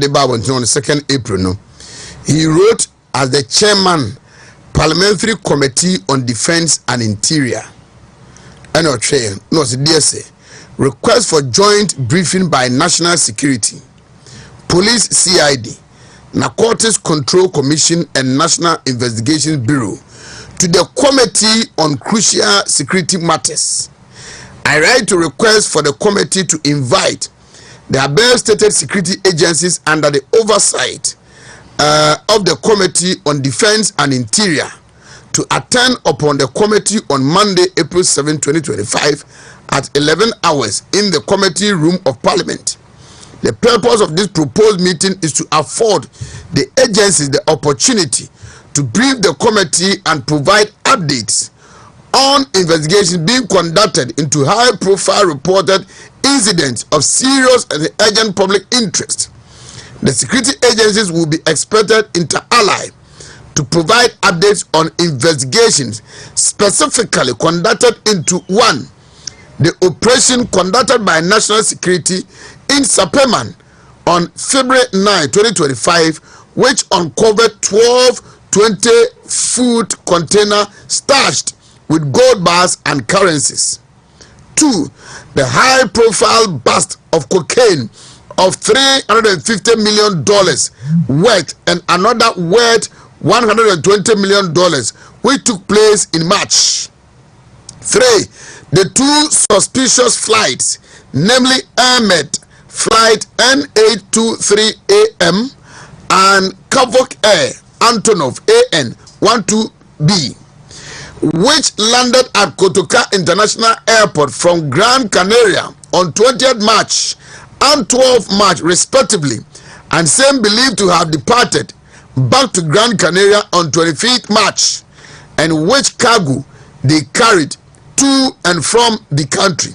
the Bible on the 2nd April. No, he wrote as the chairman, Parliamentary Committee on Defense and Interior. And no, DSA request for joint briefing by National Security, Police CID, Narcotics Control Commission, and National Investigations Bureau to the Committee on Crucial Security Matters. I write to request for the committee to invite the above stated security agencies under the oversight of the Committee on Defense and Interior to attend upon the committee on Monday, April 7, 2025 at 11 hours in the committee room of Parliament. The purpose of this proposed meeting is to afford the agencies the opportunity to brief the committee and provide updates on investigations being conducted into high-profile reported incidents of serious and urgent public interest. The security agencies will be expected inter alia to provide updates on investigations specifically conducted into 1. The operation conducted by National Security in Sapeman on February 9, 2025, which uncovered 12 20-foot container stashed with gold bars and currencies. 2. The high-profile bust of cocaine of $350 million worth and another worth $120 million, which took place in March. 3. The 2 suspicious flights, namely Ahmed Flight N823AM and Kavok Air Antonov AN12B, which landed at Kotoka International Airport from Gran Canaria on 20th March and 12th March respectively, and same believed to have departed back to Gran Canaria on 25th March, and which cargo they carried to and from the country.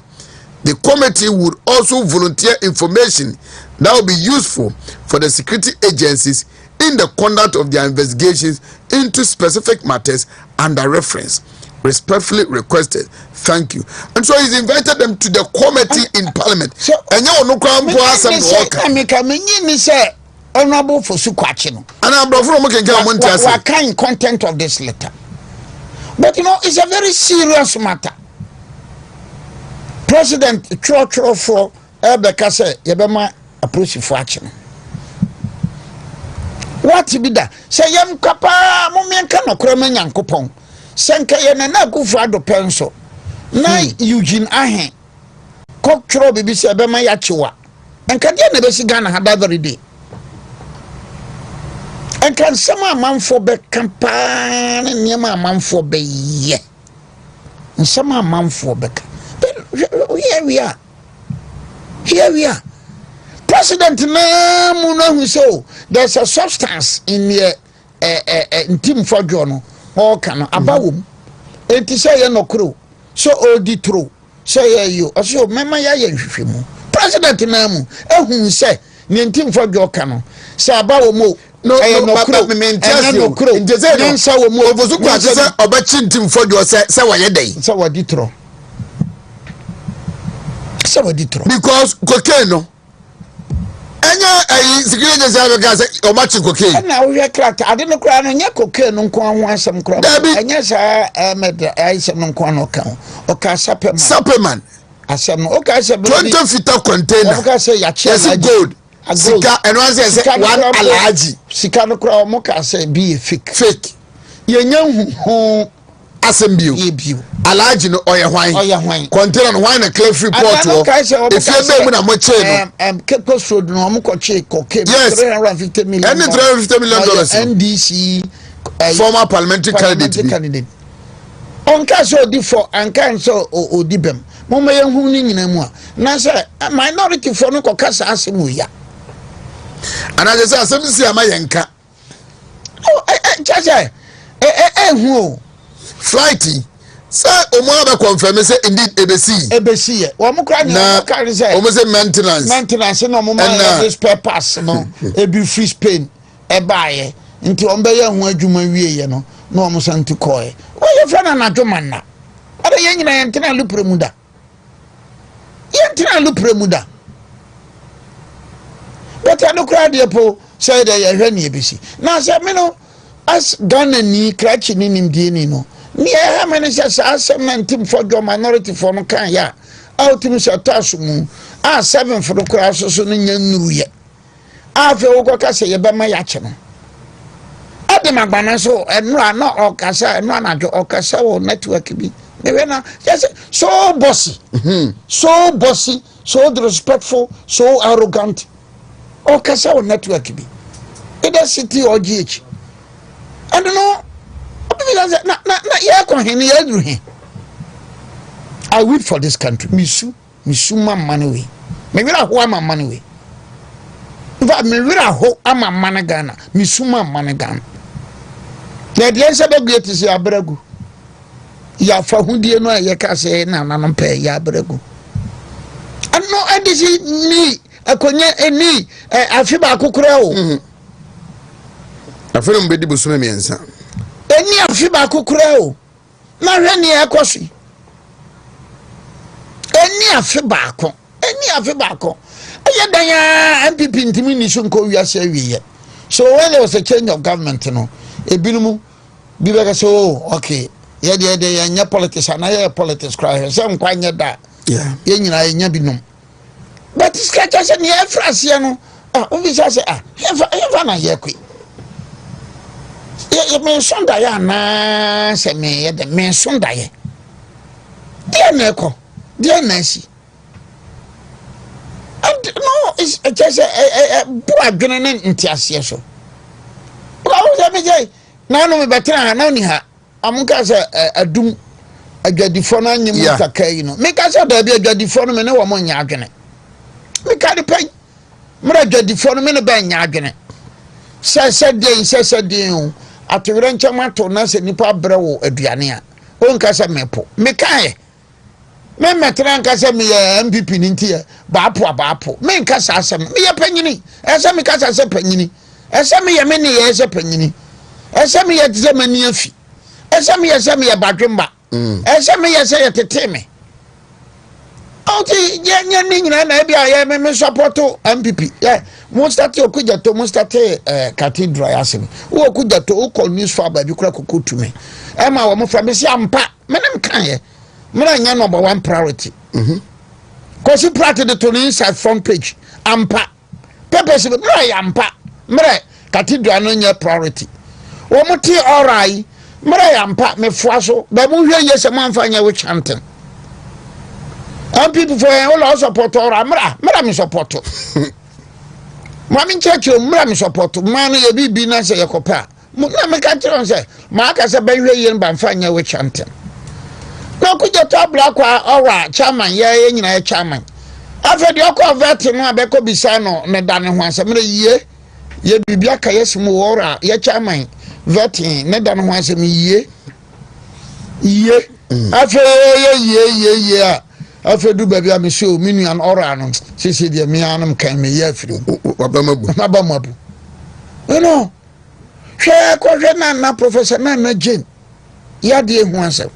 The committee would also volunteer information that will be useful for the security agencies in the conduct of their investigations into specific matters under reference. Respectfully requested. Thank you. And so he's invited them to the committee in Parliament. And you know, honorable for Sukwachino. And I'm what kind of content of this letter? But you know, it's a very serious matter. President Churchill for Ebeka say Yebema approach for action. What be that? Say yam kapa mumienka no kreme nyankopon. Senka ye na kufa do penso. Na Eugene Ahen. Kokchro bibi se Ebema ya chiwa. Enka dia na besi Ghana ha every day. Enka sama manfo be kampane nyema manfo be ye. Nsama manfo be. Here we are. Here we are. President Namu so there's a substance in the Ntim Fodjour or can abawum. It is say no crew. So all the true. Say you. So mama ya yenshimu. President Namu who say Ntim Fodjour can say abawum. No, but me no crew. In the say so mo obozuku say obachi Ntim Fodjour say waye dey. So what ditro. Because cocaine no. Anya security agency say obachi cocaine. Na we crack. I didn't cry no nya cocaine nko ho asem kra. Anya sa asem nko no kan. Oka Sapeman. Asem no oka say 20 feet container. Oka say ya chair na gold. Sika and one say one alaji. Sika no kra mo ka say be fake. Ye nya hu asembio alaji no oye hwan container no hwan na clear free port wo if you be mu na mo che no Cape Road no mo ko che cocaine $350 million and $350 million NDC former parliamentary candidate on ka so di for an kan so odibem mo ma hu ni nyina mu a na say minority for no ko kasa asemu ya and I say asem si amayenka chacha hu flighty say omo be confirm say indeed ebesi wo mo kra na carry say omo say maintenance no mo ma this purpose no e be free Spain e baaye nti on be ye ho adwuma wieye no na omo santi koe wo ye fra na adwuma na ada ye nyina ye ntena lupremuda But I look at the po say that you are any ABC. Now, say, me no, as Ghana ni crutching in him, Dino. Near how many says, as Rev Ntim Fodjour minority form can ya. Out to Mr. Tassumu, 7 for the cross, so new yet. After Oka say, you better my yachano. At the Magbanaso, and run not Okasa, and run at your Okasa or network be. Yes, so bossy, so bossy, so disrespectful, so arrogant. Okasa or network be. Either city or GH. I don't know. I wait for this country. Misu my money way. Maybe I hold my money way. In fact, maybe I hold my money Ghana. Misu my money Ghana. The answer to get is ya bregu. Ya for who do you know? Ya can say na pay ya bregu. I know I see ni a konya ni a fiba kukurao. I feel him bedi busume miensa. Eni a fiba kukurao. Na reni e kosi. Eni afi baako ayedanya MPP ntimi ni so nko wiase awiye. So when there was a change of government no ebinumu bi be so okay ye de nya politics na ye politics cry se nkwanye da ye nyina ye nya binum but scratch say ne afrase no obi say hefa na ye kwi ye me sonda ya na se me ye de me sonda ye de na ko dear Nancy, no, it's just a poor general in Tiasia. Well, now no better. Now, I'm going a doom a good phone and you know. Make us a baby a good phone and no one yagene. Make out the pay. Mother get the phone and a bang yagene. Says a day, at the ranch of my tonas and Nipa Brow, a Diania. One casa mepo. Make me metranka se me MPP nintia baapo me nka sa asem me ye panyini ese me ka sa se panyini ese me ye me ne ye se panyini ese me ye tze mani afi ese me ye badwemba ese me ye se ye tete me oti ye ni nyina na bia ye me support MPP ye mo start okuja to mo start cathedral asem wo okuja to o call news for ba bi kura kokotu me e ma wo mo fra me si ampa me nem kan ye Mera nya number 1 priority. Cause you practice the to inside front page. Ampa. Purpose mera ampa. Mera cathedral no nya priority. Wo ti alright. Mera ampa me foaso. Ba mu hwe yes man fa nya we chanting. And people for all support ora mera me support. Mami church mera me support. Man ye bibi na say yakopa. Na me ka tell say ma ka say ba hwe ye ba fa nya we chanting. No could you talk black or chairman, ye nyina chairman. After the okwa vet no abeko bisano ne dane ho asem re ye bibia ka yesimo ora ye chairman vet ne dane ho asem ye after ye after do baby am show minu an ora no sisi de me anam kan me ye afiri mabamabu you know hwe ko hwe na professor na Jane ya de ho asem.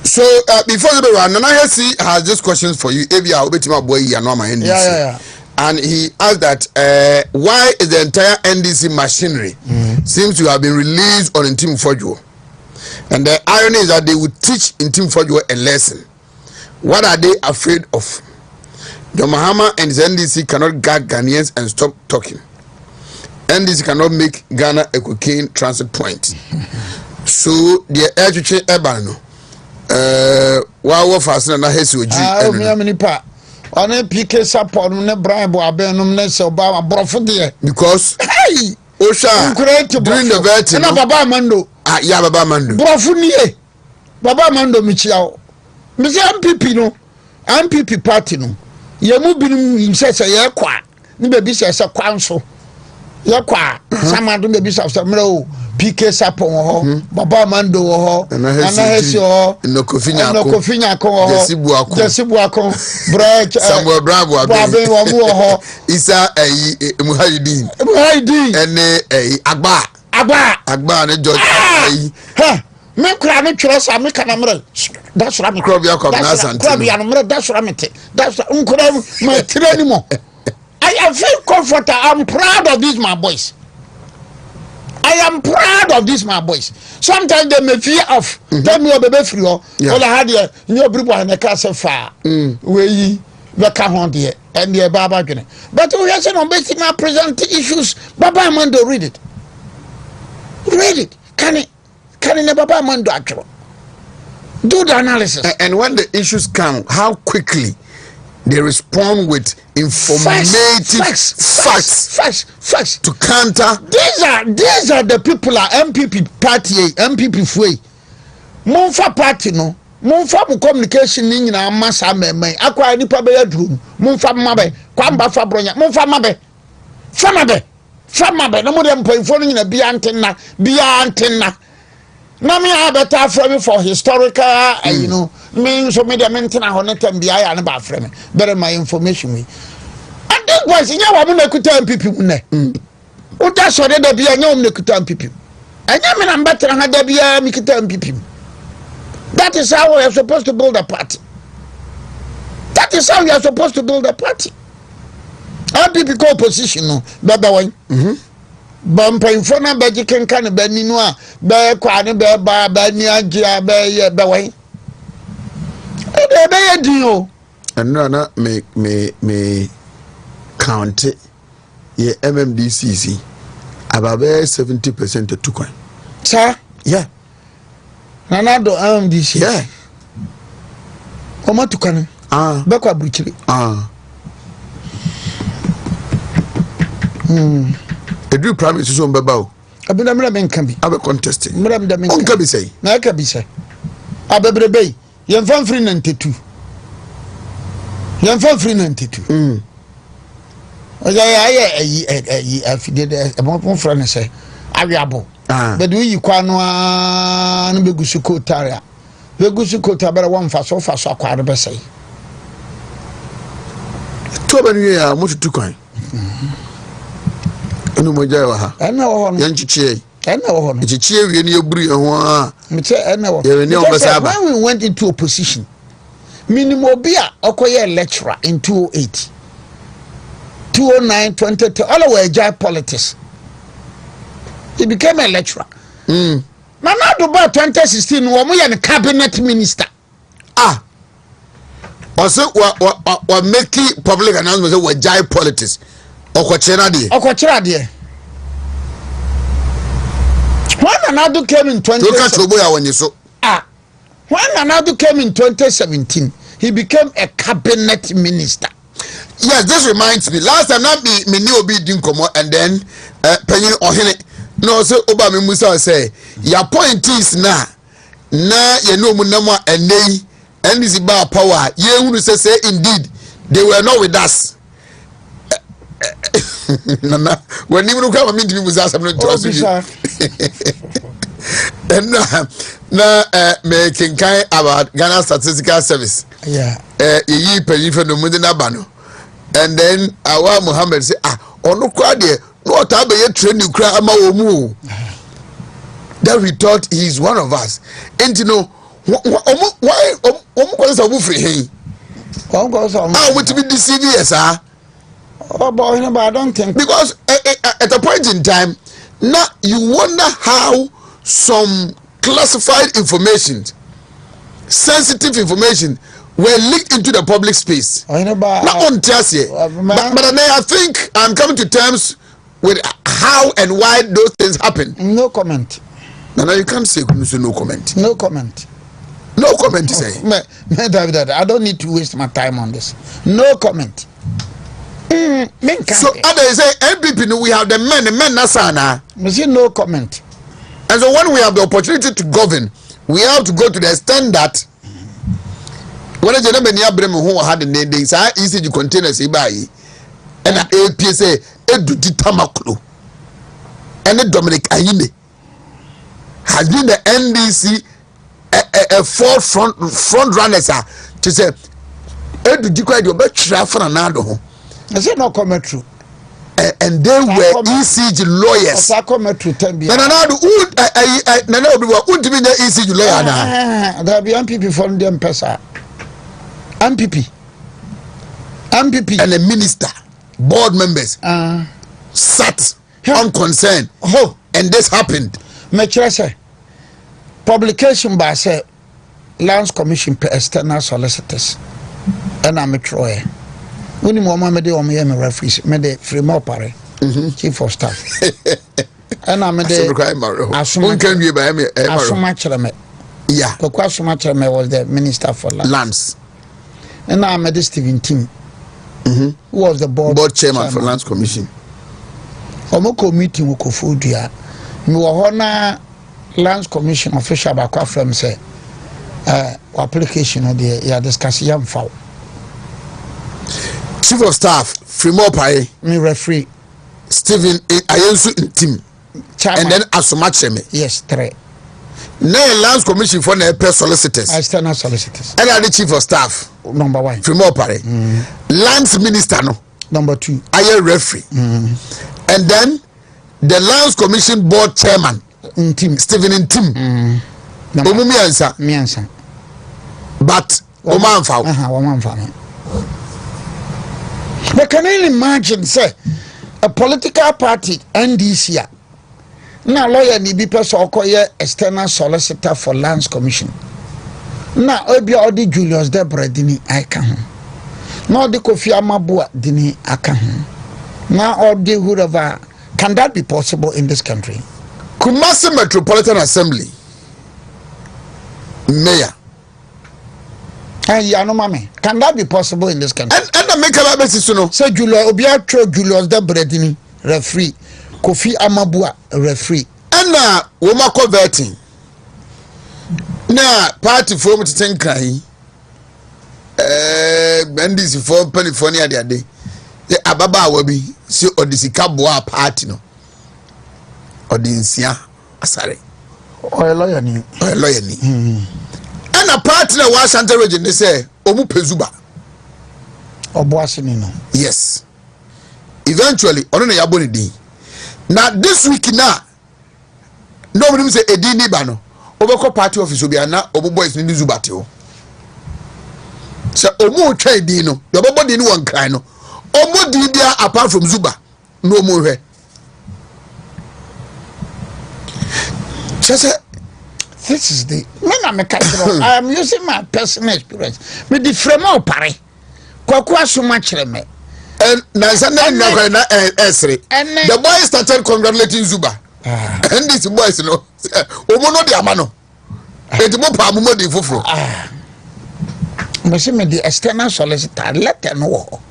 So before the run, Nana Hesi has just questions for you. If you are my boy, you know my NDC. Yeah. And he asked that why is the entire NDC machinery seems to have been released on Ntim Fodjour? And the irony is that they would teach Ntim Fodjour a lesson. What are they afraid of? John Mahama and his NDC cannot gag Ghanaians and stop talking. NDC cannot make Ghana a cocaine transit point. So the education ebano. Wa fasina na hesi oji enu me nipa ona PK support ne bribe abenum ne se oba abrofo de because hey osha during the vetting na baba mando ya baba mando brofo nie baba mando michia o me se MPP party no ye mu binum yimsese ye kwa ne bebi se kwa nso ye kwa samado bebi se mra o PK Sapon ho baba mando ho ana hesi ho no kofinya ko desibu akon break Samuel Bravo abe wo mu ho isa muhayidin ene agba ne George ha me kura me twere sa me kana mre that's what me krobia kom na asante krobia no mre that's what me te that's nkura ma tire ni mo I feel comfortable. I'm proud of these my boys. I am proud of these my boys. Sometimes they may fear of. Tell me your baby free. All I had here, your Obiri Boahen Reacted far. We can hold here and the Baba. But we are saying on basic my present issues. Baba Amando, read it. Read it. Can it Baba Amando actually do the analysis? And when the issues come, how quickly they respond with informative facts to counter. These are the people are MPP party, MPP free. Monfa party no. Monfa communication ni nyina massa meme. Akwa nipa be yadru. Monfa mabe. Kwamba fa bronya. Monfa mabe. Fa mabe. No mo dem mpanyfo no nyina bia antenna. Na me abeta frame for historical you know me so me dem antena ho netam bia ya ne ba frame. Better my information me. And this was nya wa me na kuta MPP mu ne. Uta so de bia nya wo me kuta MPP. Anya me na mbatra ha da bia me kuta MPP. That is how we are supposed to build a party. That is how we are supposed to build a party. MPP co opposition no baba wan. Bampa infona beji kenkan be ninu a be kwa ne be ba ba ni agia be ye be wan. E be ye din o. And na me count ye MMDCC about 70% to 2 coin. Sir? Yeah. Nanado MMDC. Yeah. Oma tukane. Be kwa bruchiri. Edu prime is so mbaba. Abina mra menkambi. Abe contesting. Mra mda menkambi. Onka bi say. Na ka bi say. Abebrebe. Yemfam free 92. Yemfam free 92. Oya afide de ebon fra ne say. Awiabo. But we you kwano no begusu kotaria. Begusu kotabere won fa so akware be say. To banu ya mutu kwan. Enu moja wa ha. Ena wo no. Yanchichie. Ena wo no. Chichie wie ne eburi ho a. Me che ena wo. Ye ne obasaba. When we went into opposition, minimum be a okoye lecturer in 2008. 2009, 2010, all our jai politics. He became a lecturer. Now about 2016, we are the cabinet minister. Also, what making public announcements were jai politics. Okochera die. When Nanado came in 2017, when Nanado came in 2017, he became a cabinet minister. Yes, this reminds me. Last time, not me new Obi Dinkomo, and then Penny Ohene. No, so Obama Musa say, your point is na you know Munama and they and this about power. You say indeed they were not with us. Nana, when you come and meet me with us, I'm not trusting you. And making kind about Ghana Statistical Service. Yeah. Ye pay for the Mudinabano. And then our Muhammad say, no crowd there, no time you train you cry amaomu. Then we thought he is one of us. And you know, why almost a free him? I want to be deceived, yes, sir. Oh, boy, no, but I don't think because at a point in time, now you wonder how some classified information, sensitive information, were leaked into the public space. Not on Thursday, but I think I'm coming to terms with how and why those things happen. No comment. No, you can't say no comment. No comment. No comment, you say. I don't need to waste my time on this. No comment. So others say MPP, we have the men Nasana. No comment. And so when we have the opportunity to govern, we have to go to the extent that when a gentleman who had the name, it's easy to contain us by and APSA Eduti Tamaklu and the Dominic Ayine has been the NDC a front runners to say Eduti quite your best for another. I said no comment true. And they were ECG lawyers. I comment true. Wouldn't be the ECG lawyer now. There be MPP from them person. MPP and a minister. board members sat unconcerned. Oh, and this happened. say publication by say Lands Commission per external solicitors. And I'm a Troy. When you want me to me referees, me the free more pare. Chief of staff. And I'm a yeah. Asuma was the Minister for Lands. And I'm a Rev Ntim. Who was the board chairman for Lands Commission. Omoko meeting with Fodjour. Me wa Lands Commission official back from say application of the ya discuss yam foul. Chief of staff Frimo Pare. Me referee Stephen Ayensu Ntim. And then Asuma Cheme. Yes, 3. Now Lands Commission for the solicitors. External solicitors. And the chief of staff. Number 1. Frimo Pare. Lands Minister no. Number 2. Aye referee. And then the Lands Commission board chairman. Ntim. Stephen Ntim. Miansa. But Omanfa. Omanfa. But can you imagine, say, a political party, NDC, now lawyer ni be person okoye external solicitor for Lands Commission. Now obi odi Julius Deborah dini aka ho. Now the Kofi Amabua dini aka ho. Now odi whoever. Can that be possible in this country? Kumasi Metropolitan Assembly mayor. Can that be possible in this country? And the make a basis no. Say Julius Julius Deborah dini referee. Kofi Amabua referee. And woman converting. Now party form to think crying. Bandits for California the day. The Ababa will be so or the Sikabua party no. Or the Insia Asare. Or a lawyer ni. And a partner was Santa Region they say Omu Pezuba. Obuasini no. Yes. Eventually, on the Yaboni D. Now this week now, nobody say Edini Bano. Obeko party office will be an Obo boys in Zubatio. So Omo trade dino, the Bobo didn't want cry no. Omo Didia apart from Zuba, no more. This is the I am using my personal experience. Me the frame of pare. Kwakwa so much me. And the boy started congratulating Zuba. And these boys, you know, Omono di Amano. It's more powerful than Fufro. Me the external solicitor let them know.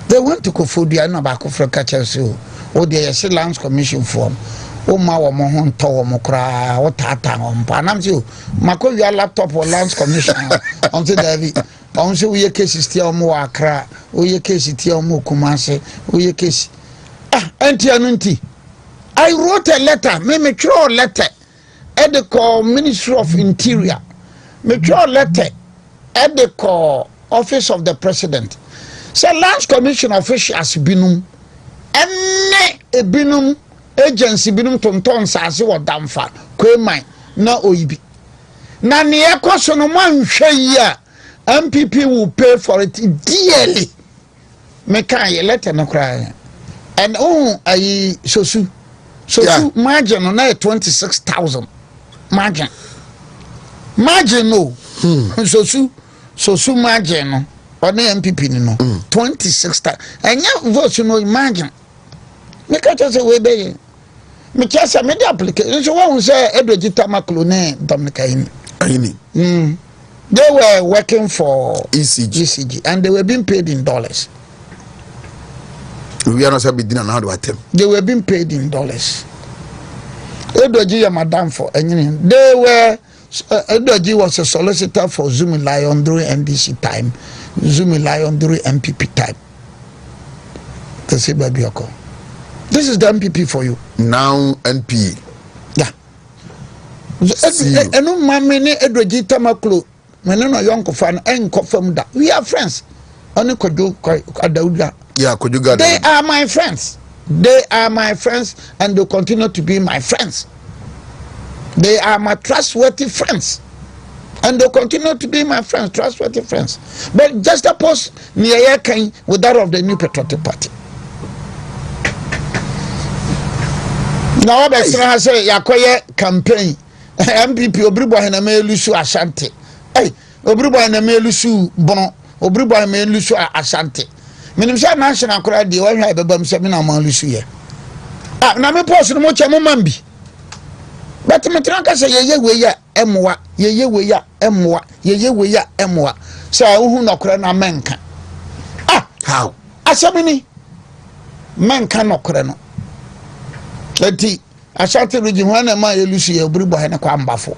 They went to Fodjour no back for catcher so. Oh, they say Lands Commission form. Oh, my woman told Mokra, what tata on Panamsu. Mako, your laptop or Lands Commission until David. Also, we case is still more Accra, we case is still more Kumase, we case. Anti. I wrote a letter, me throw a letter at the call Ministry of Interior. Me throw a letter at the call Office of the President. Say Lands Commission officials binum, and a binum agency binum tonton sasi wa damfa kwemai na oyibi. Na niye kwaso no man hwe MPP will pay for it dearly. Me can ye letter no cry. And ayi sosu margin on 26,000 margin no. Sosu margin no on the MPP no 26,000. And ya vote no imagine. Me can just say we be me just say me the application so one say Edward Maklone Dominica ini. They were working for ECG and they were being paid in dollars. We are not saying them. They were being paid in dollars. Edoji madam for anything. They were Edoji was a solicitor for Zumi Lion during NDC time, Zumi Lion during MPP time. This is the MPP for you. Now NP. Yeah. And no mammy Edoji Tamaklo. We are friends. They are my friends. They are my friends and they continue to be my friends. They are my trustworthy friends. And they continue to be my friends, trustworthy friends. But just oppose near Ken with that of the New Patriotic Party. Now, I say, Yakoye campaign, MPP, Obiri Boahen Reacted Ashanti. Hey, Obiri Boahen Reacted Bono, Obiri Boahen Reacted Ashanti. Minimum national crowd, the one I have a seminar on Lucia. Ah, now me post no much mambi. But me tranka say ye we ya emwa, ye we ya emwa, ye we ya emwa. Say who no kra na menka. Ah, How? Asamini menka no kra no. Eti Ashanti region wana ma ye Lucy Obiri Boahen kwa mbafo.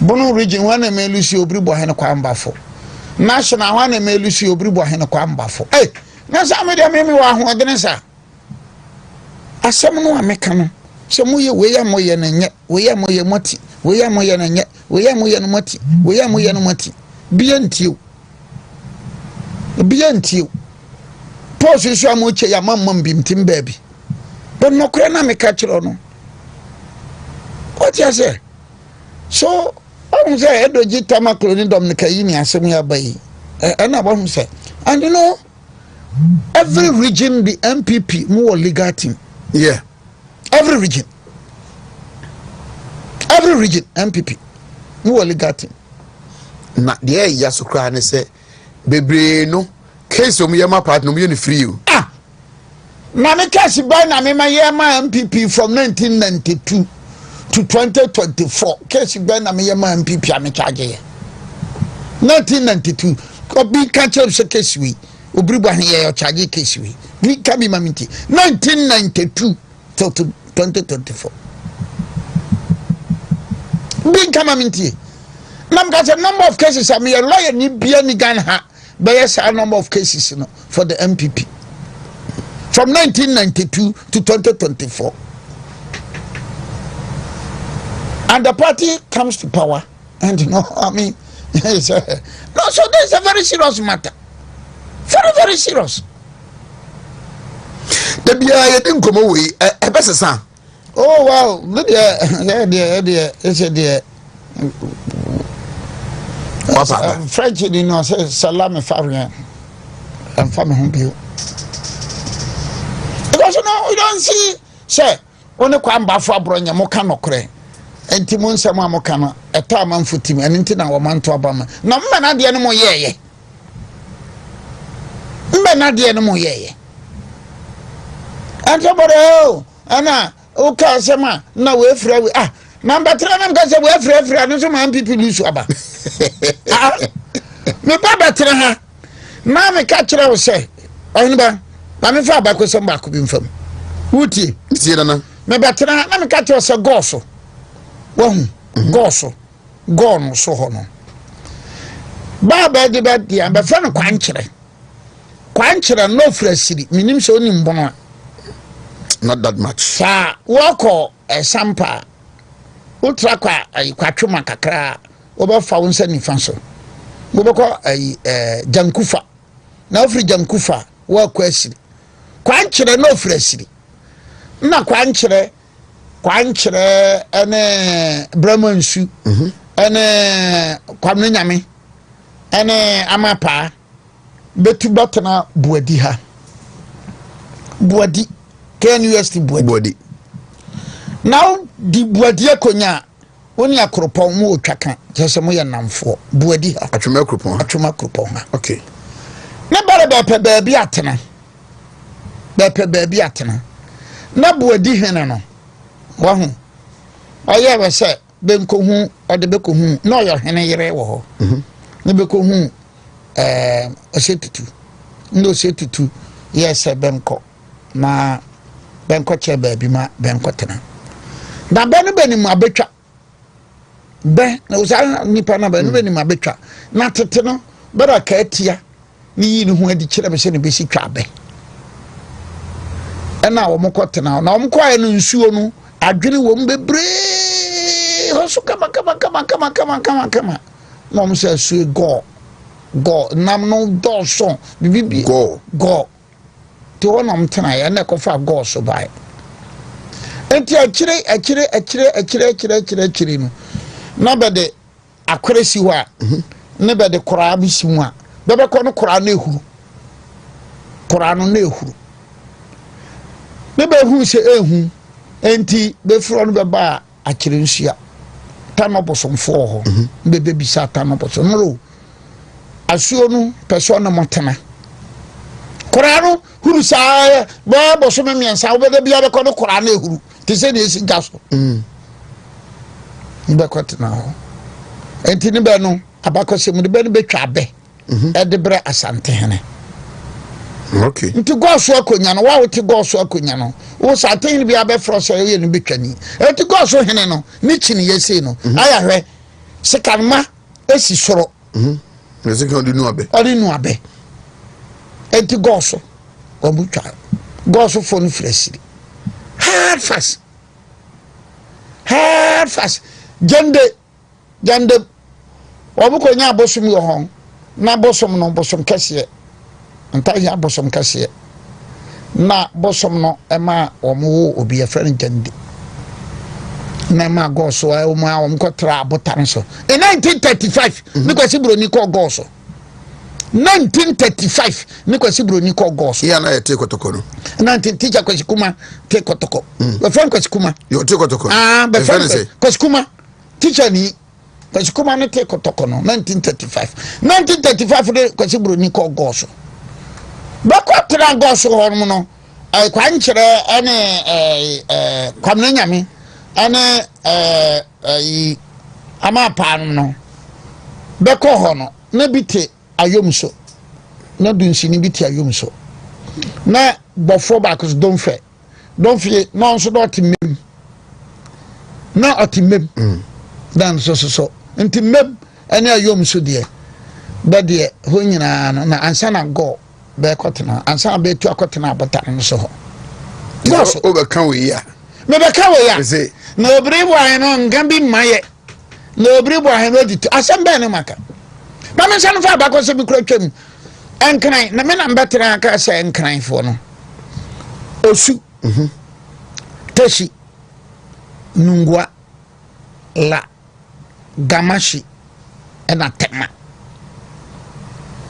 Bono region wana me Lucy Obiri Boahen kwa mbafo. National wana me Lucy Obiri Boahen kwa mbafo. Eh, na sa me de me wa hoden sa. Asem no ameka no. Se moye we ya moye na nye, we ya moye moti, we ya moye na nye, we ya moye no moti, we ya moye no moti. Bientio. Bientio. Pose so amoche ya mamam bimtim baby. But no kra na me catch no. What you say? So, I'm say edo jita makroni dom ne kayini asem ya bayi. And I want to say, and you know, every region the MPP more legal team. Yeah. Every region MPP more legal team. Na the ya so kra ne say bebre no case o yema part no me free you. Ah. Na me case by na me yema MPP from 1992 to 2024. Case by na me yema MPP am charge ye. 1992 obi kan che se case wi. Obiri Boahen ye charge case wi. We can be maminti 1992 till 2024. Being come maminti. Nam got a number of cases. I mean, a lawyer ni bia ni gan ha. But yes, a number of cases, you know, for the MPP from 1992 to 2024. And the party comes to power, and you know, I mean, no. So there's a very serious matter. Very, very serious. The bia ye din komo we e besesa. Oh wow, look there, it's a dear. French, you know, says Salame Farian and family home view. Because you know, we don't see, say, when you come back for Bronya Mokano Cray, and Timon Sama Mokana, a time and for Tim, and into our man to Obama. No man at the animal, yeah. Man at the animal, yeah. And somebody, oh, Anna, okay, Sama, no way for ah. Number 3 I'm going to say we free and so man people lose aba. Me baba tra ha. Na me ka kire wo say. Oyinba, ba me fa ba ko so ba ko bi mfam. Wuti, See na. me ba tra na me ka kire say go so. Wo hu, go so. Go no so ho no. Baba de ba dia ba fa no kwan kire. Kwan kire no fra siri. Minim so ni mbono. Not that much. Sa wo ko sampa. Ultra kwa twuma kakra obafa wonsa nifa so mobekọ jankufa na ofri jankufa wa kwa asiri kwankyere na ofri asiri na kwankyere ene bramansu ene kwamne nyame ene amapa betu batena buadi ha buadi KNUST buadi now di buadi akonya woni akropon mu otwaka jese mo ye namfo buadi ha atwuma akropon ha okay na bare be baabi atena na buadi hene no wa hu oye we se be nkohu ode be kohu na oyo hene yere wo ho na be kohu osetutu ndo osetutu yes benko na benko che baabi ma benko tena na benu benim abetwa be na usa nipa na benu benim abetwa na tete no bera ka atia ni yi ni ho adi kire be se ne be si twa be na wo mokotena na wo mkoa no nsuo no adwene wo mbebre hoso kama na wo se su go nam no do so bibi go to wona mtena ya na kofa go so bai enti akire no na bede akwere si ho a ne be de kora bi si mu a be be ko no kora na ehuru kora no na ehuru ne be hu se ehu enti be fro no be ba akire nsia tano bosomfo ho be be bisa tano bosom no asuo no person no motena kora no huru saa ba bosom miensa wo be de bia be ko no kora na ehuru ti se ne esi gaso be ko tena ho enti ne be no abakose mu de be no betwa be e de bre asante hene okay nti goso akonya no wa wote goso akonya no wo sante bi abefro so ye no betwani enti goso hene no ni chini yesi no aya hwe sekanma esi soro sekan di nu abe enti goso obutwa goso fo no fresiri hard fast jande obukonya abosom yo hon na bosom no bosom kese nta ya bosom kase na bosom no ema omo obi afran jande na ma goso o ma o mkotra abotan so in 1935 ni kwasi broni ko goso 1935 ni kwasi broni ko goso ya na yete kotoko no 19 teacher kwasi kuma te kotoko be friend kwasi kuma yo te kotoko be friend kwasi kuma teacher ni kwasi kuma ne te kotoko no 1935 de kwasi broni ko goso bakotra goso hormo no kwanchere ene kwamna nyame ene ama pan no beko ho no na bite ayomso na dunsi ni bite ayomso na bofo bakos donfe no nso do timem na otimem dan so ntimem ene ayomso de ba de ho nyina no na ansa na go be kotena ansa be tu akotena abotan so ho goso obekan we ya me be kan we ya na Obiri Boahen no ngambi maye na Obiri Boahen no ditu asamba ne maka ba me san fa ba ko se bi kura twam enkran na me na mbetera aka se enkran fo no osu teshi nungwa la gamashi and tema.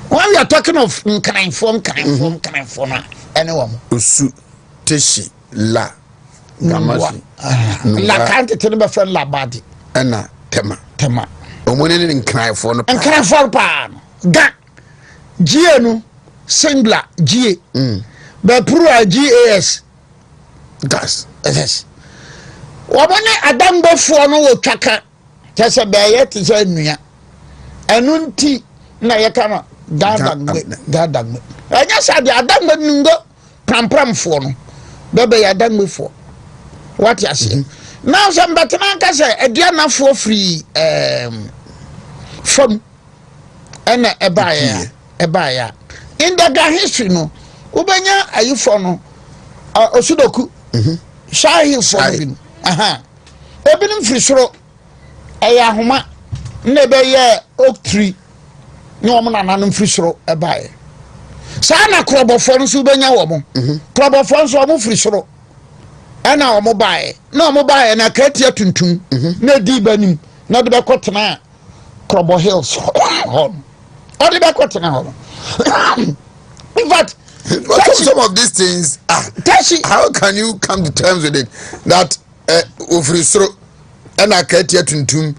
When we are talking of nkran fo na anyone osu teshi la gamashi la kante tenbe friend la badi ana tema omone ni nkran fo no pa ga gie no singular gie be plural gas gas yes wobone adambo fo no wo twaka tese be ye te se nua enu nti na ye kana dadagwe anya sa de adambo ningo pram fo no be ya adambo fo what you say now some betena ka say ediana fo free from ena ebaya in the history no ubenya ayifo no osudoku shahi fo bin ebinim free soro eya homa na be ye oak tree ni omo na nanom free soro ebaya sa na krobofo no so ubenya wo mo krobofo so omo free soro ana omo bae na omo bae na katia tuntum na di banim na de be kotena Crobo Hills home or the back home. In fact, some of these things how can you come to terms with it that ofrisro and a katia tuntum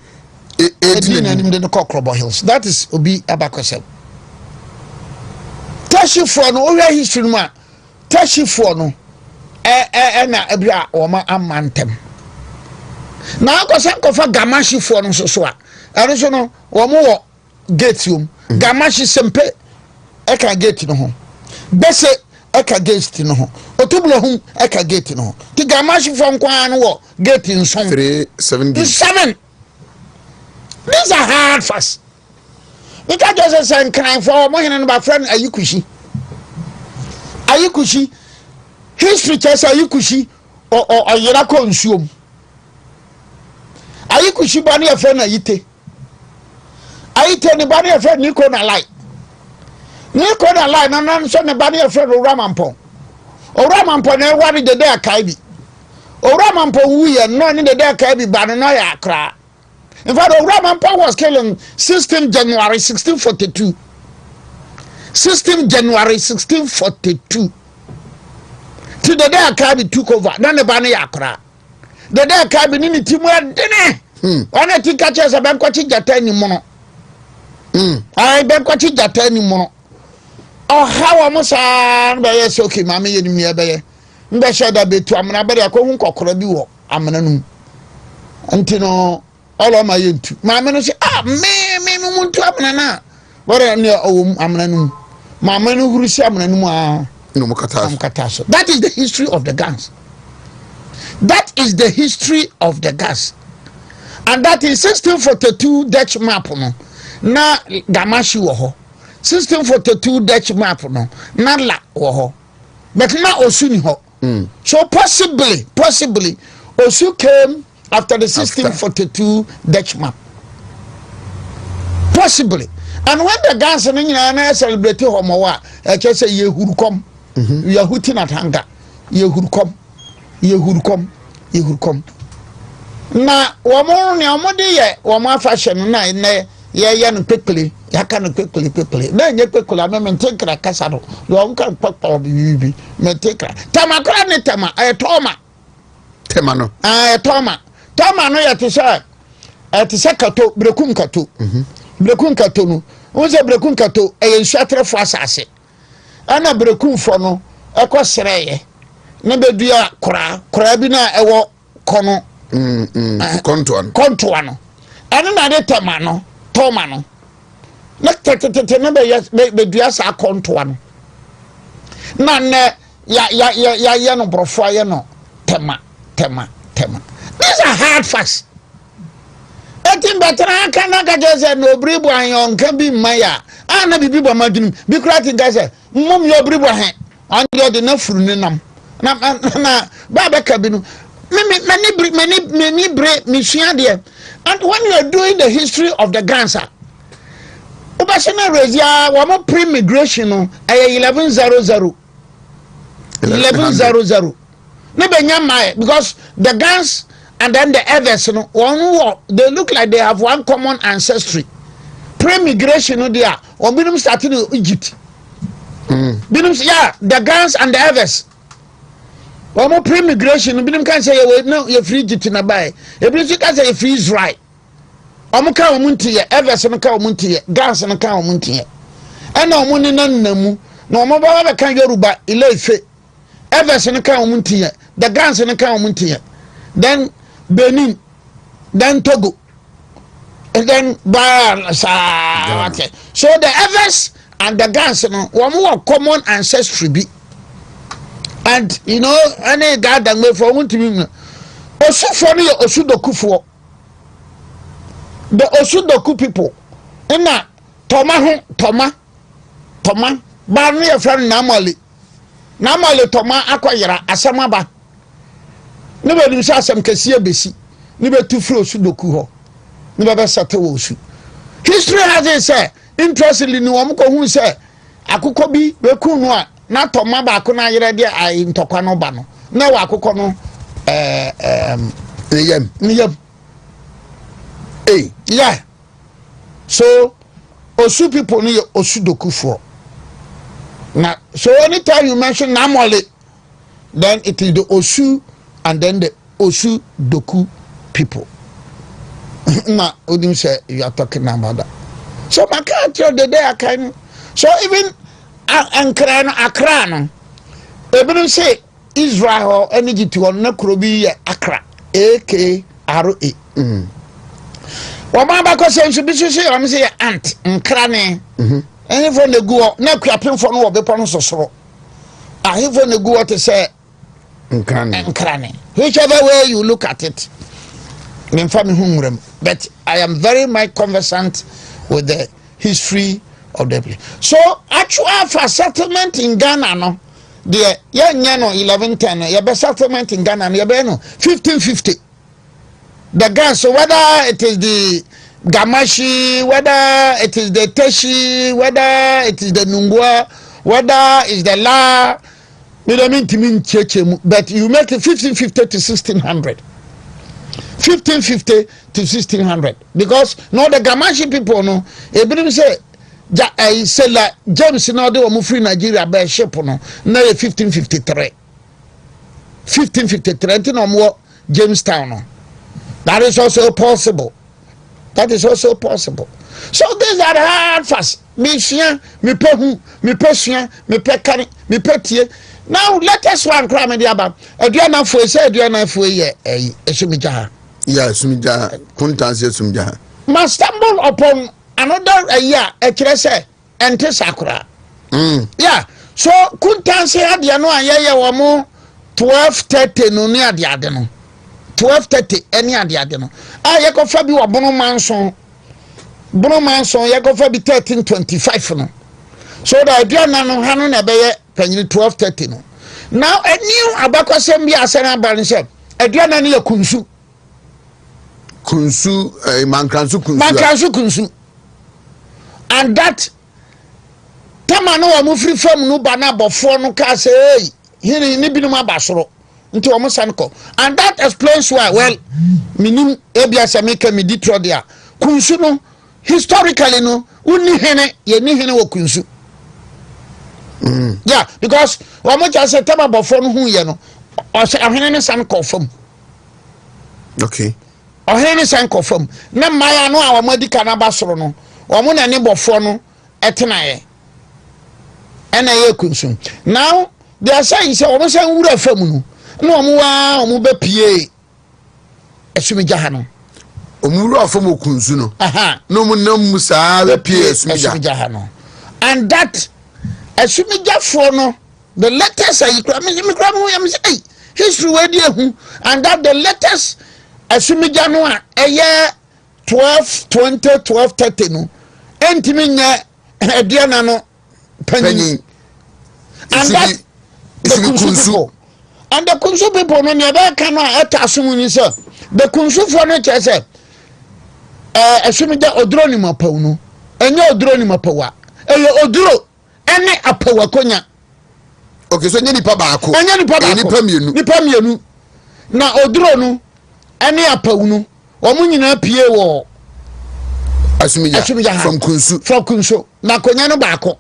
the Crobo Hills, that is Obi Abakosem Tashi for no history ma Tashi for no na ebra oma amantem na akosan kofa gamashi for no so a ero so no wo mo gate yum gamashi sempe eka gate no ho bese eka gate no ho otubulo hu eka gate no ho ti gamashi for nkwa no wo gate nson 7 these are hard fast because just say crying for mo hene no ba friend ayikushi history chess ayikushi o yera ko nsuom ayikushi ba na efe na yite ayite ni ba na efe niko na lie na nan so ne ba na efe Owramampo na wari de akai bi Owramampo wuye no ni de akai bi ba no ya akra In fact, Ramampa was killed on 16 January 1642. 16 January 1642. To the day Akabi took over, none the Bani Akra. The day Akabi Nini Timur Dene. On a ticket as a banquet Jatani Mono. I banquet Jatani Mono. Oh, how almost by a soaking mammy in me abe. Mbasha da be to Amana Bada Konko Korabiwo, Amanum. Antino, all of my YouTube. Mamma say, me, want to Amana. What are near Amanum? Mamma no Rusiamanuma. That is the history of the guns. That is the history of the gas. And that is 1642 Dutch map no. Na Gamashi woho. 1642 Dutch map no. Na la woho. But na Osu ni ho. So possibly Osu came after the 1642 Dutch map. Possibly. And when the guns and celebrate homowa, I just say Yehurukom. Yahutin at hanga. Yehurukom. Na wamoni amodi ye wama fashion na ne ye no quickly yaka no quickly na nye quickly am mentekra kasado do kan papa bibi mentekra tamakra ne tama tema no toma no ya te se kato brekum kato brekum kato no wonse brekum kato e nhwatre fo asase ana brekum fo no ekosreye na bedua kora bi na ewo kono konto ano ene na de tema no toma no na tete na be dua sa konto ano na ne ya no brofo ya no tema these are hard facts. Etim betra kana ga jese no Obiri Boahen kan bi maya ana bibi bo madunum bi krati ga se mom yo Obiri Boahen an yo de na furu ne nam na ba be ka bi no many bre mission there. And when you are doing the history of the Gansa, Obasana Rezia, wama pre-migration no 1100. 1100. Because the Gans and then the others, they look like they have one common ancestry. Pre-migration no there, or minimum starting in Egypt. Yeah, the Gans and the others. One more pre-migration, you can say, no, you're free to buy. You can say, free is right. Omuka omuntiye, Everson ka omuntiye, Gans and ka omuntiye. And no money none no more can Yoruba, Ilefe. Everson ka omuntiye, the Gans and ka omuntiye. Then Benin, then Togo, and then okay. So the Evers and the Gans, one more common ancestry be. And you know, any guy that way for one to me, Osu funny Osudoku for the Osudoku people. In that Toma, but me a friend Namali Toma Aquayra, Asamaba. Nobody saw some Cassia Bessi, never too fro Osudoku, never settle Osu. History has it said, interestingly, no one who said, Akukobi, Bekunwa. Na Toma ba ko na yere dia ai ntokwa no ba no na wa akoko no niyam yeah, so Osu people ni Osudoku for na. So anytime you mention Namole, then it is the Osu and then the Osudoku people. Na odim say you are talking about that. So my culture the day I can, so even Accra no ebinu say Israel energy to on na krobi Accra AKRA wama ba ko say bi so say am say ant nkra ne any for the go na kwapem for no obepo no sosoro ahe for the go to say nkra ne whichever way you look at it me family humrem, but I am very much conversant with the history of the place. So actual for settlement in Ghana no the yeah no 1110 yeah be settlement in Ghana no 1550 the gas. So whether it is the Gamashi, whether it is the Teshi, whether it is the Nungwa, whether it's the La, you don't mean to mean Cheche, but you make it 1550 to 1600. 1550 to 1600 because no the Gamashi people no ebrim say Sela James no de omo free Nigeria by ship no na 1553 no more Jamestown no. That is also possible. That is also possible. So these are hard fast. Me share, me pehu, me pesua, me pekari, me petie. Now let us one cry me diaba. Aduana fo say aduana fo ye esumija. Yeah, sumija. Kuntanse sumija. Must stumble upon another year a say ente sakura. Yeah. So kuntanse adia no ayeye wo mo 12:30 no ni adia de no. 12:30 any adia no. Ye ko fa bi wo bono manson. Bono manson ye ko fa bi 13:25 no. So the aduana no hanu na be ye panyi 12:30 no. Now a new abakwasem bi asana ban say aduana no ye kunsu. Kunsu mankansu kunsu. And that tama no wa mu free fam no ba na bofo no ka say hey hini ni binu ma basoro nti o mo san ko. And that explains why well minim ebia se meka me ditro dia kunsu no historically no unni hene ye ni hene wo kunsu. Yeah, because wa mo ja say tama bofo no hu ye no o se ahene ne san ko fam. Okay. Ohene san ko fam na maya no a wamadi kana basoro no omo na ne bofo no etenaye ena ye kunsu. Now they are saying say omo san wura fam no na omo be pie esumija ha no omo wura fam kunsu no no mo nam musa be pie esumija ha no. And that esumija fo no the letters are me say history we dey hu. And that the letters asumija no a eye 12:20 12:30 no entimi nya aduana no panyin. And that the kunsu people. And the kunsu people no ne ba kan a etaso ni say the kunsu for no che say asumija oduro ni mapawu no enye oduro ni mapawa eye oduro ene apawa konya. Okay, so nipa baako nipa mienu na oduro no ene apawunu omu nyina pie wo asumija from kunsu na konya no baako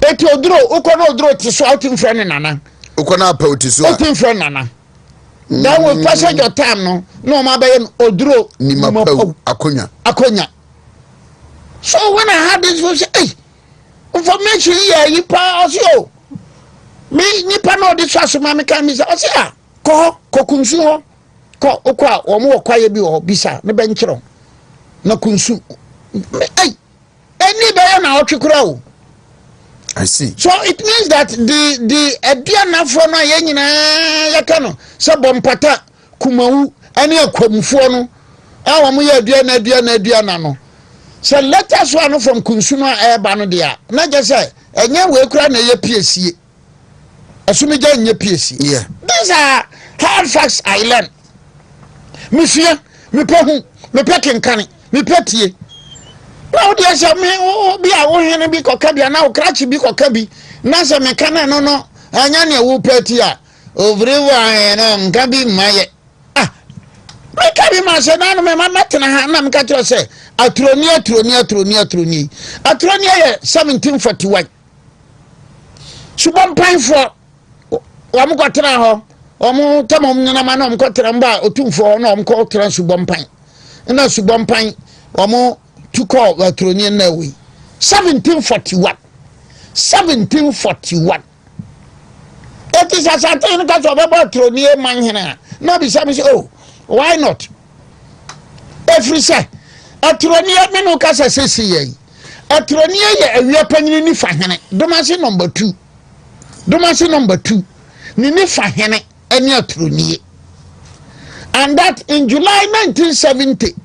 eti oduro ukono oduro ti so outing friend nana ukono apawu ti so outing friend nana then we passage your time no ma be oduro ni mapawu akonya. So when I had this was hey information here you pass you me nipa no de so asoma me kan mi say o say ko kunsu ho ko okwa omo okwaye bi o bisa ne benchiro na kunsu ai eni be na otwekura o. I see. So it means that the aduana fo no ye nyina yaka no se bompata kumawu ani akwamfo no awo mo ye aduana no. So let us one from kunsu no eba no dia na je say enye we kura na ye piesie asumija nye piesie. Yeah, these are hard facts I learn. Monsieur, me pehu, me pekenkane, me petie. Na odi ase me bi a wo hene bi kokabi na wo krachi bi kokabi na se me kana no anya ne wo peti a Obiri Boahen no nka bi maye. Me kabi ma se na no me matena ha na me ka tro se atroni ye 1741. Subon pan for wa mo kwatena ho omo tamom nyina ma na omkotera mba otumfo na omkotera subompan na subompan omo tuko atroni na we 1741 it is a certain that of about atroni man hena no be say oh why not every say atroni me no kasa sesi ye atroni ye awia panyin ni fa hene domase number 2 ni fa hene any atroni. And that in July 1970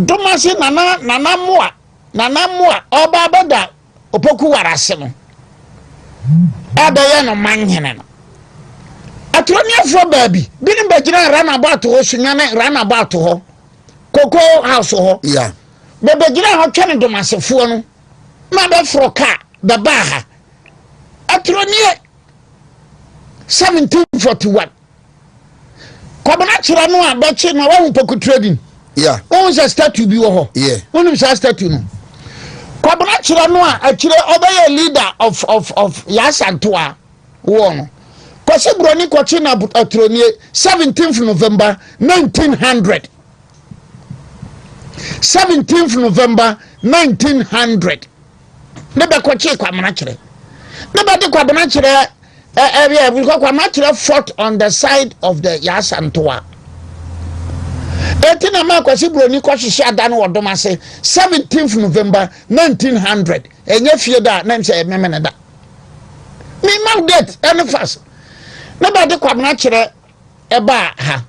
domasi nana moa oba bada opoku warase no adaya no manhene no atroni afro baby binin bagina rana about ho sunyane rana about ho koko house ho yeah be bagina ho twene domasefo no na be fro car the baha atroni 1741 kwabena kire no a be chi na wa poku trading yeah won se statue bi wo ho yeah won se statue no kwabena kire no a kire obey leader of Yasantoa wo no kwase broni kwachi na atronie 17th November 1900 17th November 1900 ne be kwachi kwamena kire ne be de kwabena kire area we kwamena kire fought on the side of the Yasantoa etina ma kwasi broni kwahwehwe ada no wodom ase 17th November 1900 enye fie da na nse memene da me ma date any fast na ba de kwabena kire eba ha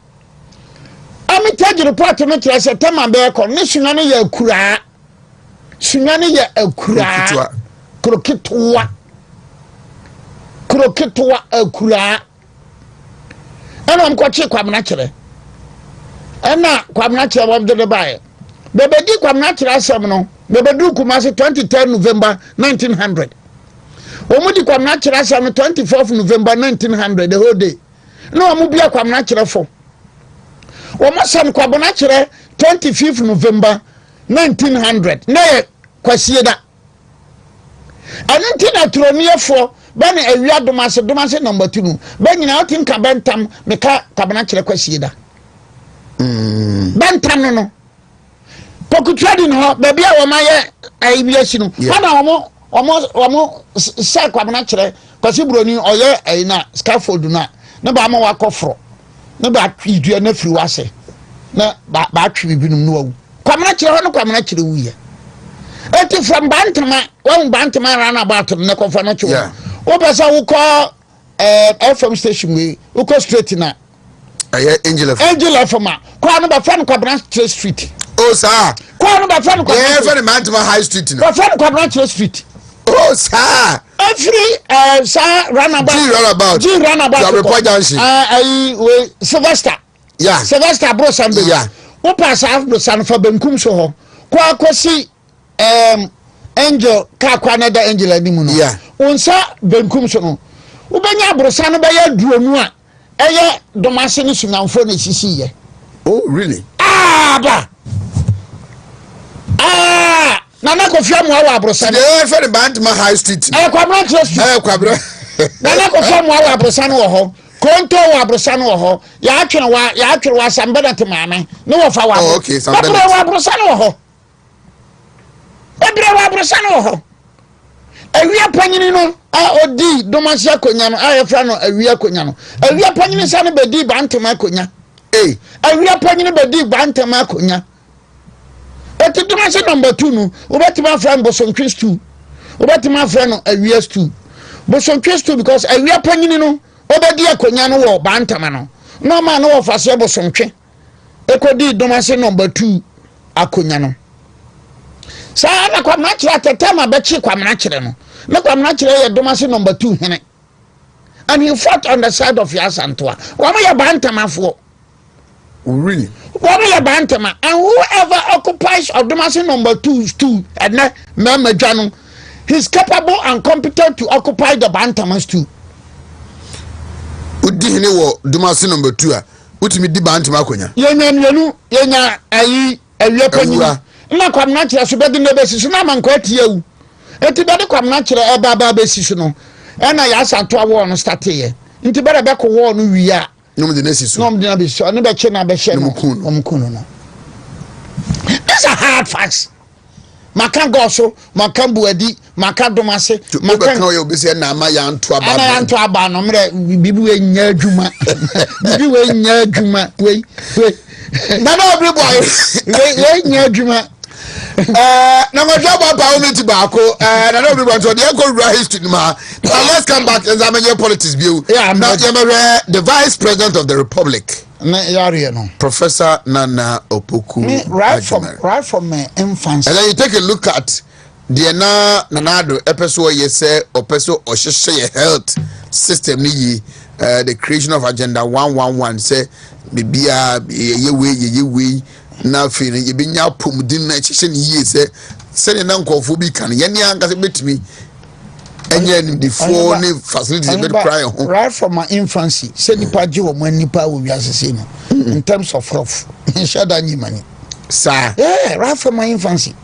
ami tagi report no kire se tema be ko ne sunwa ne ya akura sunwa ne ya akura kroketwa akura ana mkwachi kwabena kire ena kwamna kire wam de bae bebedi kwamna kire asem no bebedu kumase 23 November 1900 omudi kwamna kire asem 24 November 1900 the whole day no omu bia kwamna kire fo omasam kwabna kire 25 November 1900 na kwasie da anti na troniefo bana awia domase number 2 banyina otinka bentam meka kwabna kire kwasie da bantam no poku trading ho be bia wo maye ayibiasi no mana omo se kwabena kire kwasi broni oye ayina scaffold na ba ma wakofro na ba twidua na firi wase na ba twi bibinum no wawu kwabena kire ho no kwabena kire wuye eti from bantama won bantama rana bato na kofa no kyo wo pesa wo ko FM station we wo ko straight na Angel FM kwa no ba fan kwabena kire street oh sir kwa no ba fan kwabena yeah fan Mantama High Street no ba fan kwabena kire street oh sir every sir runabout so report junction we Sylvester yeah Sylvester bro sambe yeah wo pass after san fa benkum so ho kwa akosi angel ka kwa na da angel animu no yeah unsa benkum so no wo benya abrosa no ba ya duonu a eye domase ni sunamfo na sisi ye oh really ba nana Kofi Amu awa abrosa no for Mantama High Street kwabena street kwabena nana Kofi Amu awa abrosa no ho konto wa abrosa no ho ya atwe wa sambeda te maame ne wo fa wa oh okay sambeda wa abrosa no ho ebre wa abrosa no ho awia panyini no odi domase akonya no ayefra no awia akonya no awia panyini sa no bedi Bantama akonya awia panyini bedi Bantama akonya eti domase number 2 no obetima fra Bosontwe stew obetima fra no awia stew Bosontwe stew because awia panyini no obedi akonya no wo Bantama no no ma no wo fase Bosontwe ekodi domase number 2 akonya no sa na kwamna kire tetema be chi kwamna kire no na kwamna kire ye domase number 2 hene and he fought on the side of Yasantoa wama ya Bantama fo really wama ya Bantama and whoever occupies of domase number 2 and na Madwano he's capable and competent to occupy the Bantamas too udi hene wo domase number 2 a utimi di Bantama akonya yenya ayi awia panyi na kwamna kire so bedi na besi so na manko atiawu enti bedi kwamna kire eba besi so no ena Yasantoa wo no start ye enti bere be ko wo no wi a no me de nesi so no me de na besi no be che na be she no omkuno no these are hard facts maka goso maka buadi maka domase maka kan yo besi na ama ya nto aba ana ya nto aba no mre bibi we nya adwuma bibi we nya adwuma we na na Obiri Boahen we nya adwuma na ngojaba ba o ti ba ko na na Obiri Boahen so dey go run history ma let's come back and examine politics view now the vice president of the republic na yare no Professor Nana Opoku right from my infancy and then you take a look at the nanado episode ye say opeso ohye health system ni the creation of agenda 111 say bibia ye we na feel ye binya pomudin na hye ni ye say na nkofo bi kan ye ni anka se betimi Enye the phone facilities be cry home. Right from my infancy, say nipa je wo nipa wo wiase no. In terms of health, shada nyi mani. Sir. Yeah, right from my infancy.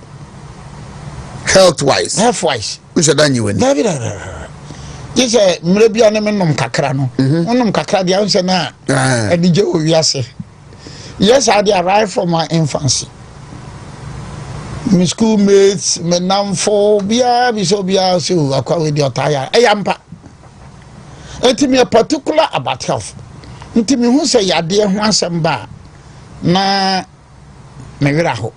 Health wise. We shada nyi wani. David. This mrebia na menom kakra no. Onom kakra dia unse na edije wo wiase. Yes, I did arrive from my infancy. My schoolmates, my namfo, bia so akwa with your tire. Eyampa. Enti me particular about health. Enti me hu say yade ho asem ba na me wira ho.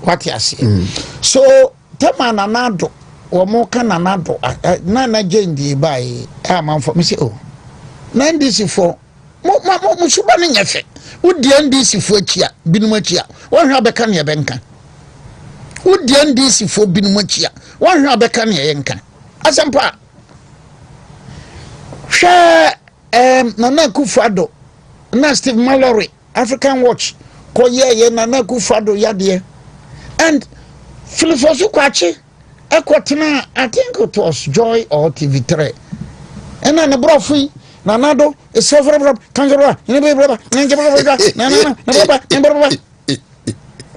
What you say? So tema nanado wo mo ka nanado na na jendi bai amanfo me say oh. Na ndisi for mo suba ne nyefe. Udi ndisi fo achia binum achia. Wo hwa beka ne benka. Udi ndisi fo binum achia. Wo hwa beka ne yenka. Asempa. Hwa Nana Akufo-Addo na Steve Mallory African Watch ko ye Nana Akufo-Addo yade. And Philosophy kwachi ekwotena I think it was Joy or TV3. And na brofi Nanado is several kangaroo.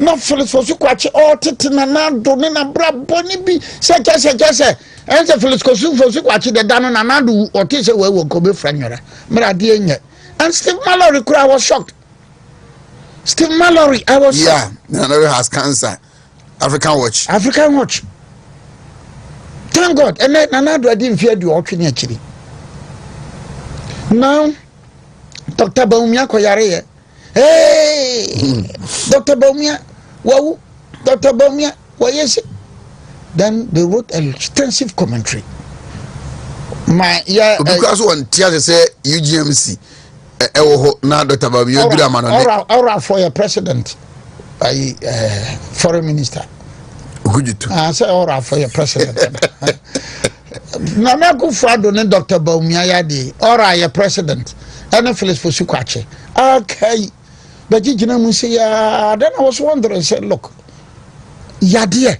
No Philosophy kwachi or Nanado na braboni bi se and the Philosophy kwachi the dano Nanado or tise we will go be franyora. Mradi enye. And Steve Mallory I was shocked. Steve Mallory I was shocked. Nanado has cancer. African Watch. Thank God. And then Nanado I didn't fear the option actually. Now, Dr. Baumia koyare. Hey, Dr. Baumia, wow, Dr. Baumia, why yes? Then they wrote an extensive commentary. Because one teacher say UGMC. Now Dr. Baumia, Aura for your president, foreign minister. I say aura for your president. Nana Akufo-Addo ne Dr. Baumia yadi ora your president and Philosophy kwachi. Okay. But you know say then I was wondering say look yade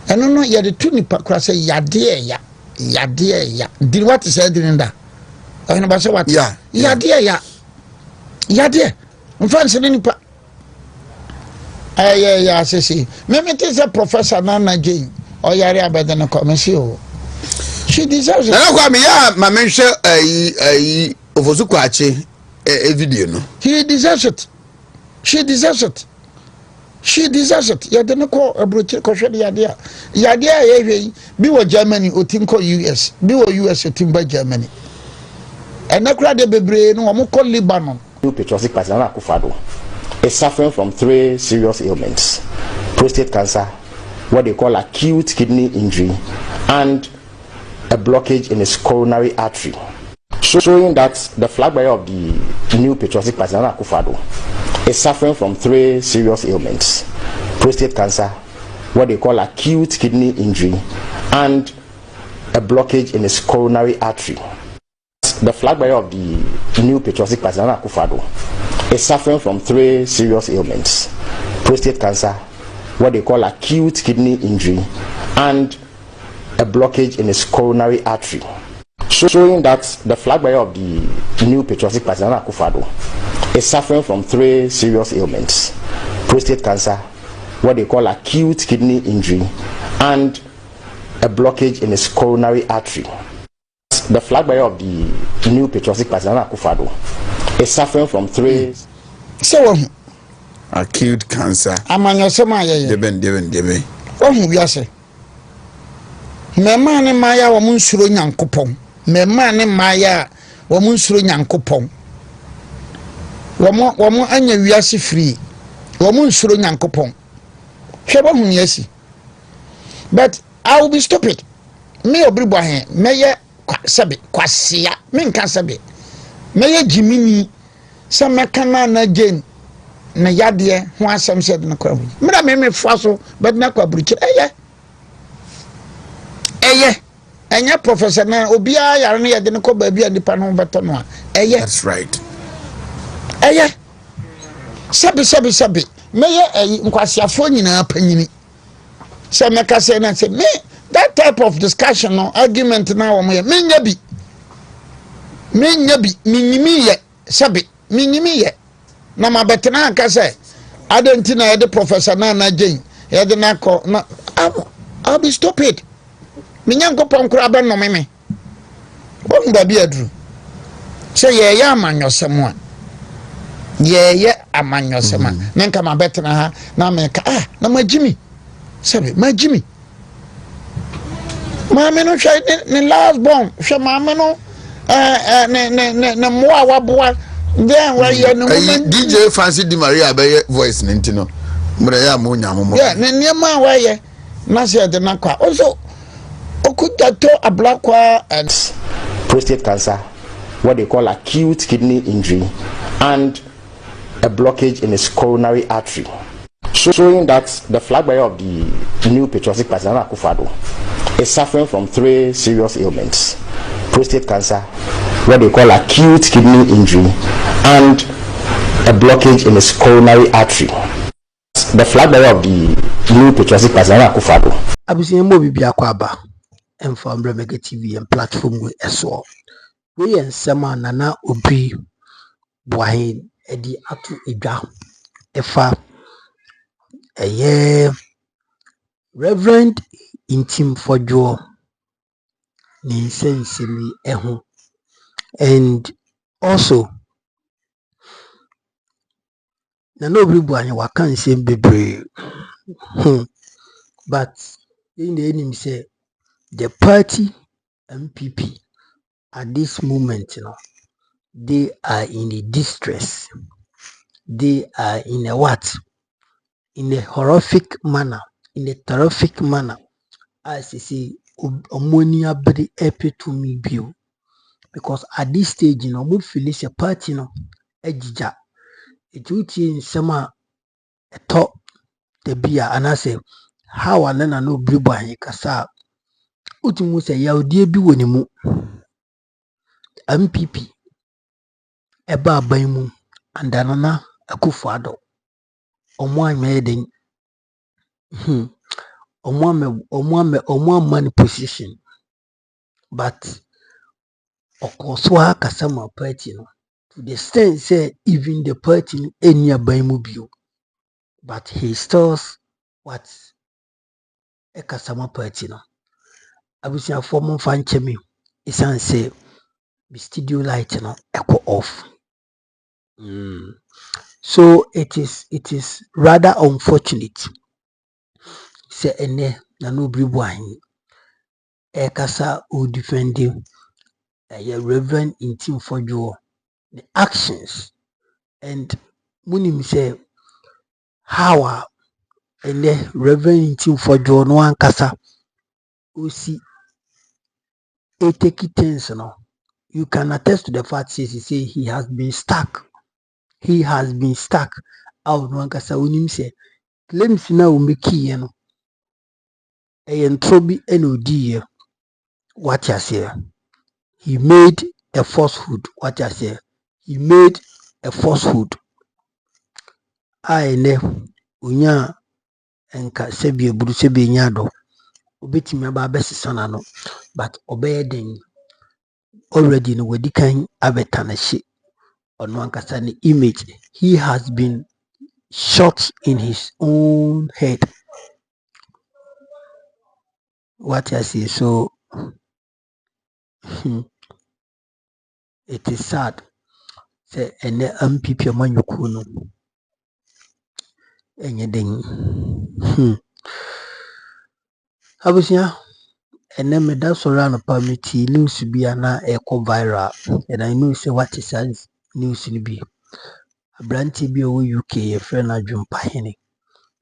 and no yade tu nipa kra say yade ya did what is said in that I know say what yade in France nipa yeah say me is a professor Nana Jane. Oh, yari abeda na commercial. She deserves it. Na kwa me ya ma menhwe ofosu kwachi video no. He deserves it. She deserves it. Ya de no ko abrochi ko hwede yade ya hwe bi wo Germany otim ko US bi wo US otim ba Germany. And akura de bebre no mo ko Lebanon. Patriotic President Akufo-Addo is suffering from 3 serious ailments: prostate cancer, what they call acute kidney injury, and a blockage in his coronary artery, showing that the flag bearer of the new patriotic President Akufo-Addo is suffering from 3 serious ailments: prostate cancer, what they call acute kidney injury, and a blockage in his coronary artery. The flag bearer of the new patriotic President Akufo-Addo is suffering from 3 serious ailments: prostate cancer, what they call acute kidney injury, and a blockage in his coronary artery, showing that the flag bearer of the new patriotic President Akufo-Addo is suffering from 3 serious ailments: prostate cancer, what they call acute kidney injury, and a blockage in his coronary artery. The flag bearer of the new patriotic President Akufo-Addo is suffering from 3 acute cancer. Amanyo sema yeye. Deben. Ohu wiase. Mema ne maya wo munsuro Nyankopon. Mema ne maya wo munsuro Nyankopon. Wo mo anya wiase free. Wo munsuro Nyankopon. Hwebo hu yesi. But I will be stupid. Me Obiri Boahen meye kwasia. Me nka sabe. Meye jimini sa mekana na Jane. Na yade ho asem said na kwa mra me faso but na kwa bruchi enya professor na obia yare na yade ne ko ba bia nipa no beto no that's right sabi meye nkwasiafo nyina panyini se meka se na se me that type of discussion no argument na wo me menya bi minyimi ye sabi minyimi ye na mabetena aka say adenti na yede professor na Jane yede na ko na I'll be stupid minya nkopon kura be no me won ba bi adru say ye amanyosem a ye amanyosem a nenka mabetena ha na me ka na magimi sabi magimi mama no hwe ne last born hwe mama no ne moa waboa then why you no DJ Fancy Di Maria be voice nintino mura ya mo nyamo yeah ne niam why ye na say de na kwa also okudato ablakwa and prostate cancer, what they call acute kidney injury, and a blockage in his coronary artery, showing that the flag bearer of the new patriotic President Akufo-Addo is suffering from 3 serious ailments: prostate cancer, what they call acute kidney injury, and a blockage in his coronary artery. The flag bearer of the new patriotic President Akufo-Addo. Abusia mo bibia kwaba from Remega TV and platform we eso. We ensema nana Obiri Boahen edi atu edwa efa Rev Ntim Fodjour ni sensimi eho, and also nana Obiri Boahen wakan nsem bebre but in the enemy say the party MPP at this moment, they are in a distress. They are in a what? In a horrific manner, in a terrific manner. As you see, ammonia body epi to me view. Because at this stage, we feel a party, ejija. It would in summer a top the beer, and I say, how I learn no briba he kasa. Utimu say, Yaudi be wonimu. MPP eba baimu andanana Akufo-Addo omo anweden omo money position, but okoswa kasama party no to the extent say even the party any baimu bio, but he still what a kasama party no abusia form fan chemi isan say the studio light no echo off. So it is rather unfortunate. Say ene nana Obiri Boahen ekasa o defending Rev Ntim Fodjour the actions, and munim say how ene Rev Ntim Fodjour no ankasa osi e take things no. You can attest to the fact say he has been stuck. He has been stuck. Out no ankasa unim say claims na o make no entrobi enodi what you say. He made a falsehood. What you say? He made a falsehood. I ne unya enka sebi eburu sebi nyado obetimi aba besisana no, but obeying already no wedi kan abetana she ono ankasa ne image. He has been shot in his own head. What you say? So it is sad. Say ene MPP amanyuku no enyeden abusia ene meda sora no permiti news bia na eko viral, and I know say what is news ni bi abranti bi o UK ye friend adwumpahene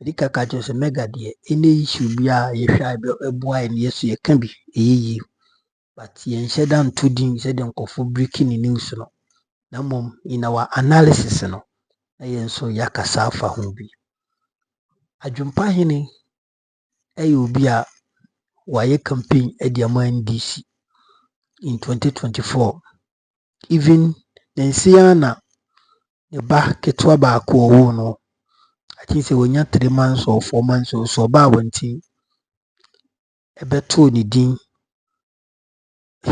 dika ka jo se mega de ene issue bia ye hwa eboa ene yeso ye ka bi eyi, but ye nhyeda nto din se de nkofo breaking news no na mom in our analysis no na ye nso yakasa afa ho bi. Adwumpahene obi a waye campaign ediama NDC in 2024. Even Nensiana the back ketwa ba ko wo no, I think say wonya 3 months or 4 months or so ba wanti ebeto ni din.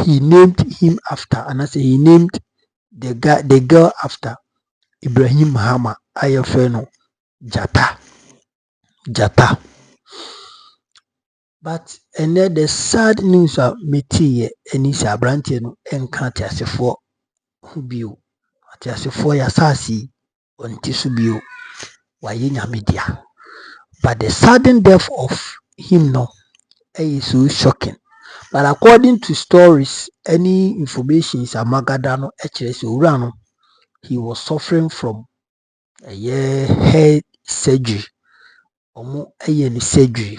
He named him after, and I say he named the girl after Ibrahim Mahama Ayefeno Jata. But and then the sad news of Meti and his abrantian encounter for Hubio. Atiasefo ya sasi on Tisubio Wayenya media. But the sudden death of him no is so shocking. But according to stories, any information is a Magadano HS Urano, he was suffering from a head surgery. Surgery.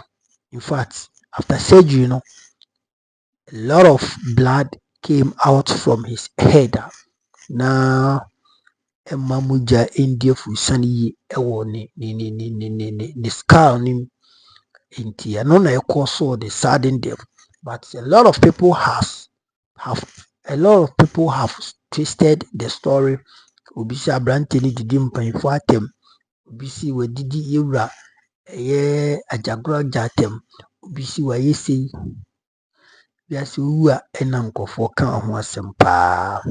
In fact, after surgery, a lot of blood came out from his head. Now, Mamuja India Fusani ewo ni skull ni inti. I don't know also the sudden death, but a lot of people have twisted the story. Obisi abrante ni didi mpanyinfo atem. Obisi we didi yewura ajagoro atem. Obisi wa yesi biasi uwa ena nkofo kan ho asem pa.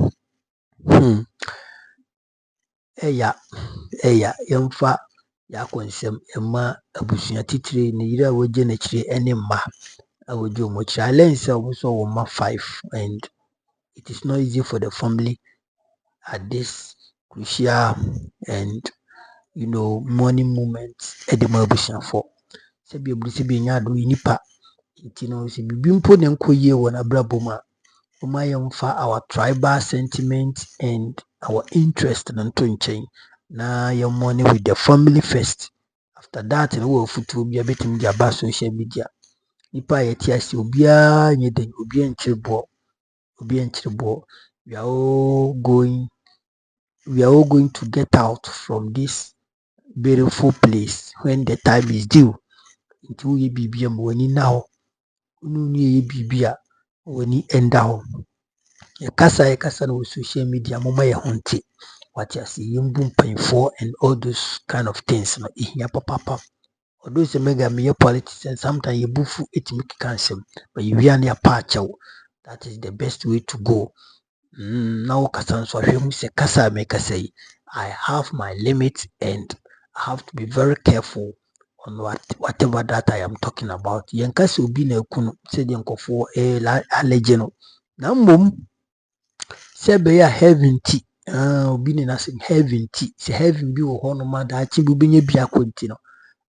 Eya yemfa yakonsem emma abusua titire ne yira woje na kire ene mma awoje omochira lense obuso wo ma 5, and it is not easy for the family at this crucial and morning moment edema abusua for se bi obusi bi nya do nipa intino se bibi mpo ne nkoyie wo na braboma yemfa our tribal sentiment and our interest na ntonchen na your money with the family first. After that, we will futu be a bit in their social media. Nipa yetiasi obia nyeden obi enchirebo. We are all going to get out from this beautiful place when the time is due. Until ye be money now. Ye be when he end down. Kasa no social media mama ye hunti. What you see, yumbu mpanyinfo and all those kind of things no ihia papa. Although say mega me politics and sometimes you bufu it make cancel, but you hear near pacho. That is the best way to go. Now kasa so ahwe mu say kasa make say I have my limits and I have to be very careful on whatever that I am talking about. Yen kasa obi na ekunu say the nkofo allergy no. Na mbom sebe ya heaven tea. Obi ni na say heaven tea. Say heaven bi wo ho no ma da chi bu benye bi akonti no.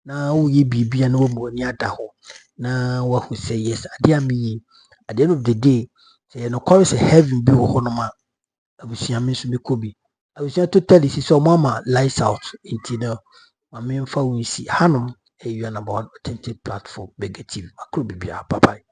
Na wo ye bibia na wo mo ni ada ho. Na wo hu say yes, ade ami at the end of the day, say no call say heaven bi wo ho no ma abusua me so me kobi. Abusua totally si so mama lights out inti no. Mama mfa wo si hanom you on about authentic platform negative. Akro bibia bye bye.